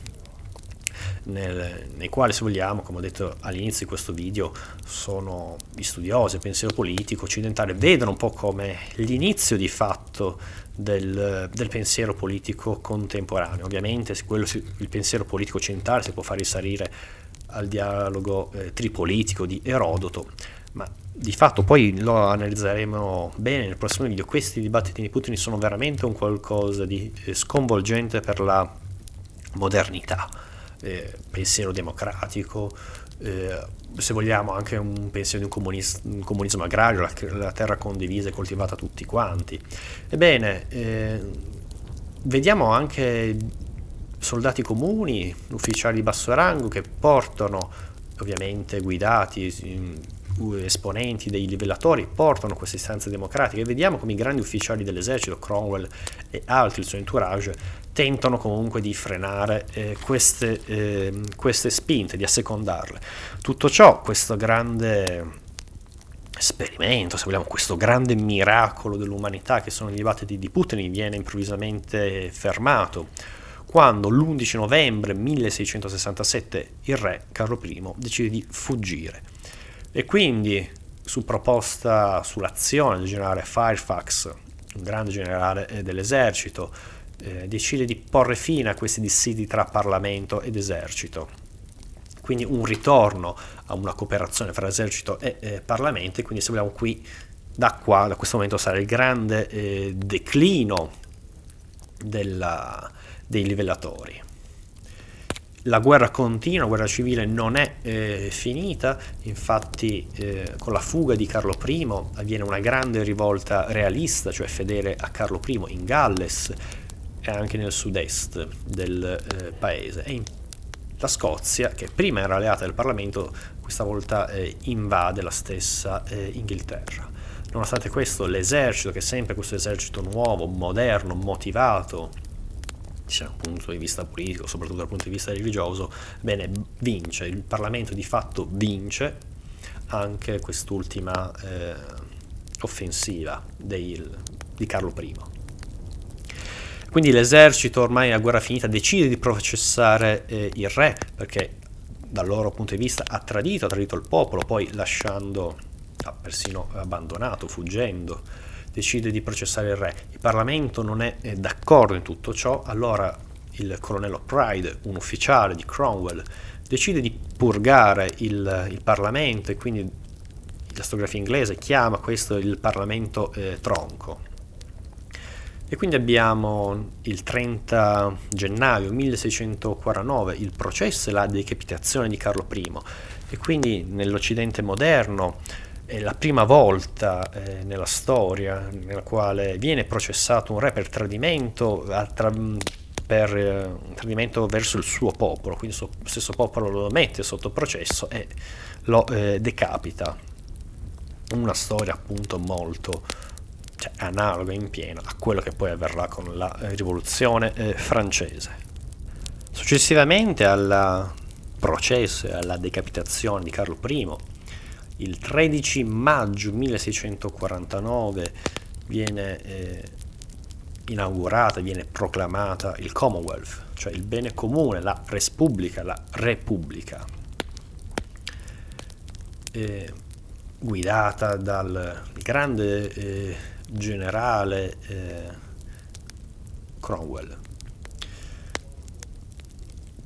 nei quali, se vogliamo, come ho detto all'inizio di questo video, sono gli studiosi del pensiero politico occidentale vedono un po' come l'inizio di fatto del pensiero politico contemporaneo. Ovviamente il pensiero politico occidentale si può far risalire al dialogo tripolitico di Erodoto, ma di fatto poi lo analizzeremo bene nel prossimo video. Questi dibattiti di Putin sono veramente un qualcosa di sconvolgente per la modernità, pensiero democratico, se vogliamo anche un pensiero di un comunismo agrario, la terra condivisa e coltivata tutti quanti. Ebbene, vediamo anche soldati comuni, ufficiali di basso rango, che portano, ovviamente guidati, esponenti dei livellatori, portano queste istanze democratiche, e vediamo come i grandi ufficiali dell'esercito, Cromwell e altri, il suo entourage, tentano comunque di frenare queste spinte, di assecondarle. Tutto ciò, questo grande esperimento, se vogliamo, questo grande miracolo dell'umanità che sono i dibattiti di Putin, viene improvvisamente fermato quando l'11 novembre 1667 il re Carlo I decide di fuggire, e quindi sull'azione del generale Fairfax, un grande generale dell'esercito, decide di porre fine a questi dissidi tra Parlamento ed esercito. Quindi un ritorno a una cooperazione fra esercito e Parlamento, e quindi, se vogliamo, da questo momento sarà il grande declino dei livellatori. La guerra continua, la guerra civile non è finita, infatti con la fuga di Carlo I avviene una grande rivolta realista, cioè fedele a Carlo I, in Galles e anche nel sud-est del paese. E la Scozia, che prima era alleata del Parlamento, questa volta invade la stessa Inghilterra. Nonostante questo, l'esercito, che è sempre questo esercito nuovo, moderno, motivato, sia dal punto di vista politico, soprattutto dal punto di vista religioso, bene, vince. Il Parlamento di fatto vince anche quest'ultima offensiva di Carlo I. Quindi l'esercito, ormai a guerra finita, decide di processare il re, perché dal loro punto di vista ha tradito il popolo, poi lasciando, persino abbandonato, fuggendo, decide di processare il re. Il Parlamento non è d'accordo in tutto ciò, allora il colonnello Pride, un ufficiale di Cromwell, decide di purgare il Parlamento, e quindi la storiografia inglese chiama questo il Parlamento tronco. E quindi abbiamo il 30 gennaio 1649 il processo e la decapitazione di Carlo I, e quindi nell'Occidente moderno è la prima volta nella storia nella quale viene processato un re per tradimento, tradimento verso il suo popolo, quindi il suo stesso popolo lo mette sotto processo e lo decapita. Una storia appunto molto analoga in pieno a quello che poi avverrà con la rivoluzione francese. Successivamente al processo e alla decapitazione di Carlo I, il 13 maggio 1649 viene inaugurata, viene proclamata il Commonwealth, cioè il bene comune, la Respubblica, la Repubblica, guidata dal grande generale Cromwell.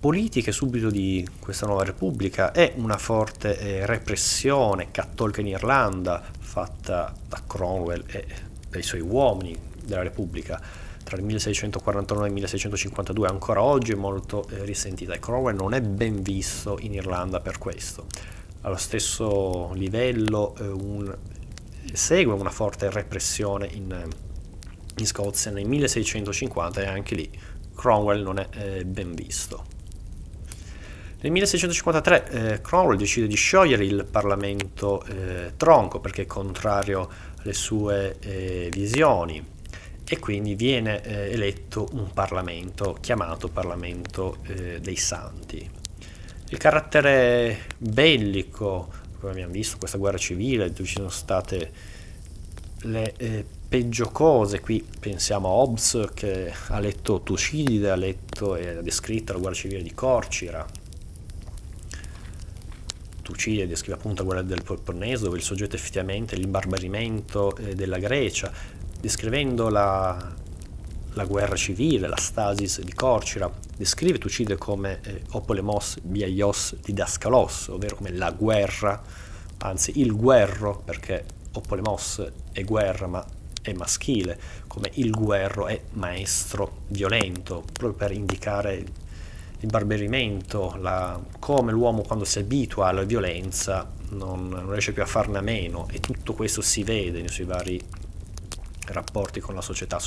Politiche subito di questa nuova repubblica è una forte repressione cattolica in Irlanda fatta da Cromwell e dai suoi uomini della repubblica tra il 1649 e il 1652. Ancora oggi è molto risentita e Cromwell non è ben visto in Irlanda per questo. Allo stesso livello segue una forte repressione in Scozia nel 1650 e anche lì Cromwell non è ben visto. Nel 1653 Cromwell decide di sciogliere il Parlamento tronco perché è contrario alle sue visioni e quindi viene eletto un Parlamento chiamato Parlamento dei Santi. Il carattere bellico, come abbiamo visto, questa guerra civile, dove ci sono state le peggio cose, qui pensiamo a Hobbes che ha letto Tucidide, ha letto e ha descritto la guerra civile di Corcira. Tucidide descrive appunto la guerra del Peloponneso, dove il soggetto è effettivamente l'imbarbarimento della Grecia, descrivendo la guerra civile, la stasis di Corcira. Descrive Tucidide come opolemos biaios didaskalos, ovvero come la guerra, anzi il guerro, perché opolemos è guerra ma è maschile, come il guerro è maestro violento, proprio per indicare il barbarimento, come l'uomo quando si abitua alla violenza non riesce più a farne a meno, e tutto questo si vede nei suoi vari rapporti con la società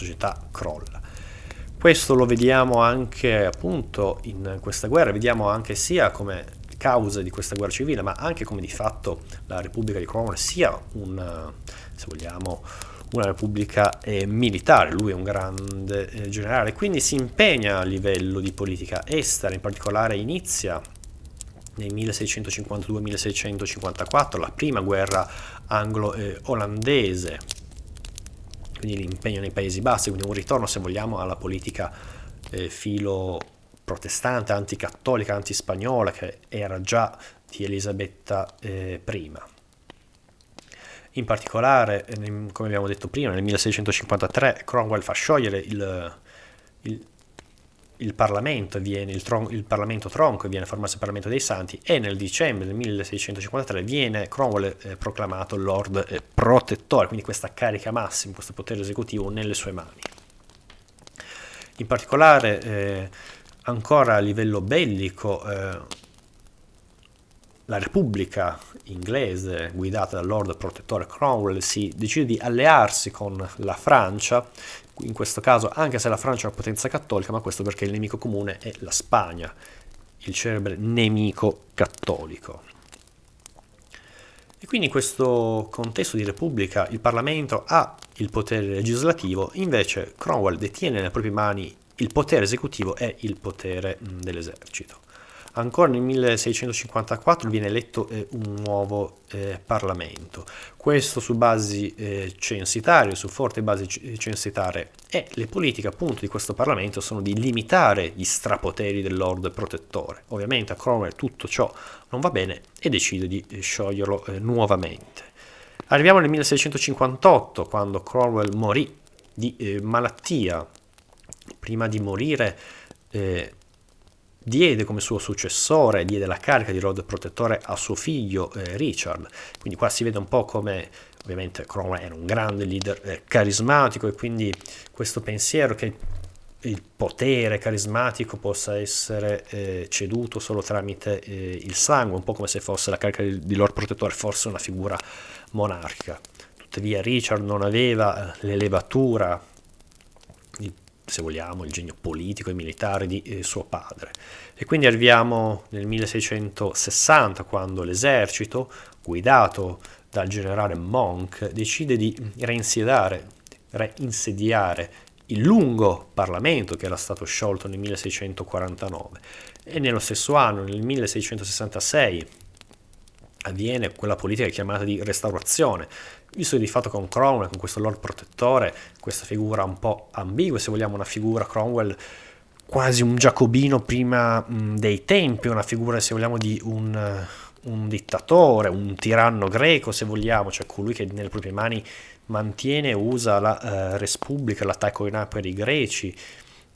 crolla. Questo lo vediamo anche appunto in questa guerra, vediamo anche sia come causa di questa guerra civile, ma anche come di fatto la Repubblica di Cromwell sia se vogliamo, una repubblica militare. Lui è un grande generale, quindi si impegna a livello di politica estera, in particolare inizia nel 1652-1654 la prima guerra anglo-olandese, quindi l'impegno nei Paesi Bassi, quindi un ritorno, se vogliamo, alla politica filo protestante, anticattolica, antispagnola, che era già di Elisabetta I. In particolare, come abbiamo detto prima, nel 1653 Cromwell fa sciogliere il Parlamento, il Parlamento tronco, e viene formato il Parlamento dei Santi, e nel dicembre del 1653 viene Cromwell proclamato Lord Protettore, quindi questa carica massima, questo potere esecutivo nelle sue mani. In particolare, ancora a livello bellico, la Repubblica inglese guidata dal Lord Protettore Cromwell si decide di allearsi con la Francia, in questo caso anche se la Francia è una potenza cattolica, ma questo perché il nemico comune è la Spagna, il celebre nemico cattolico. E quindi in questo contesto di Repubblica il Parlamento ha il potere legislativo, invece Cromwell detiene nelle proprie mani il potere esecutivo e il potere dell'esercito. Ancora nel 1654 viene eletto un nuovo Parlamento, questo su basi censitarie, su forti basi censitarie, e le politiche appunto di questo Parlamento sono di limitare gli strapoteri del Lord Protettore. Ovviamente a Cromwell tutto ciò non va bene e decide di scioglierlo nuovamente. Arriviamo nel 1658, quando Cromwell morì di malattia. Prima di morire diede come suo successore, diede la carica di Lord Protettore a suo figlio Richard. Quindi qua si vede un po' come ovviamente Cromwell era un grande leader carismatico, e quindi questo pensiero che il potere carismatico possa essere ceduto solo tramite il sangue, un po' come se fosse la carica di Lord Protettore fosse una figura monarchica. Tuttavia Richard non aveva l'elevatura, se vogliamo, il genio politico e militare di suo padre. E quindi arriviamo nel 1660, quando l'esercito, guidato dal generale Monk, decide di reinsediare il lungo Parlamento che era stato sciolto nel 1649. E nello stesso anno, nel 1666, avviene quella politica chiamata di restaurazione, visto di fatto con Cromwell, con questo Lord Protettore, questa figura un po' ambigua, se vogliamo, una figura Cromwell quasi un giacobino prima dei tempi, una figura, se vogliamo, di un un dittatore, un tiranno greco se vogliamo, cioè colui che nelle proprie mani mantiene e usa la res publica, l'attacco in per i greci,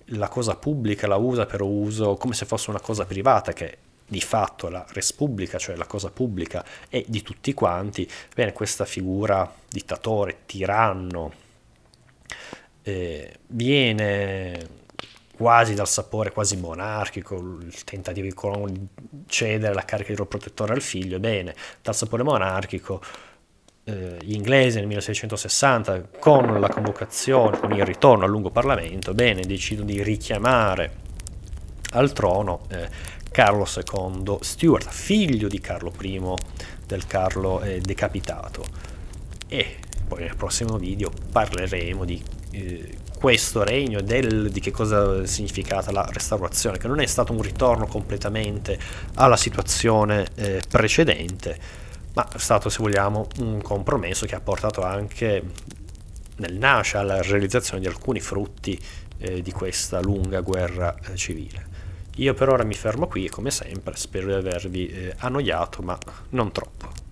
la cosa pubblica la usa per uso come se fosse una cosa privata, che di fatto la res pubblica, cioè la cosa pubblica, è di tutti quanti. Bene, questa figura dittatore, tiranno, viene quasi dal sapore quasi monarchico, il tentativo di cedere la carica di protettore al figlio, bene, dal sapore monarchico. Gli inglesi nel 1660, con la convocazione, con il ritorno al lungo Parlamento, bene, decidono di richiamare al trono Carlo II Stuart, figlio di Carlo I, del Carlo decapitato. E poi nel prossimo video parleremo di questo regno e di che cosa è significata la restaurazione, che non è stato un ritorno completamente alla situazione precedente, ma è stato, se vogliamo, un compromesso che ha portato anche nel nascere alla realizzazione di alcuni frutti di questa lunga guerra civile. Io per ora mi fermo qui e come sempre spero di avervi annoiato, ma non troppo.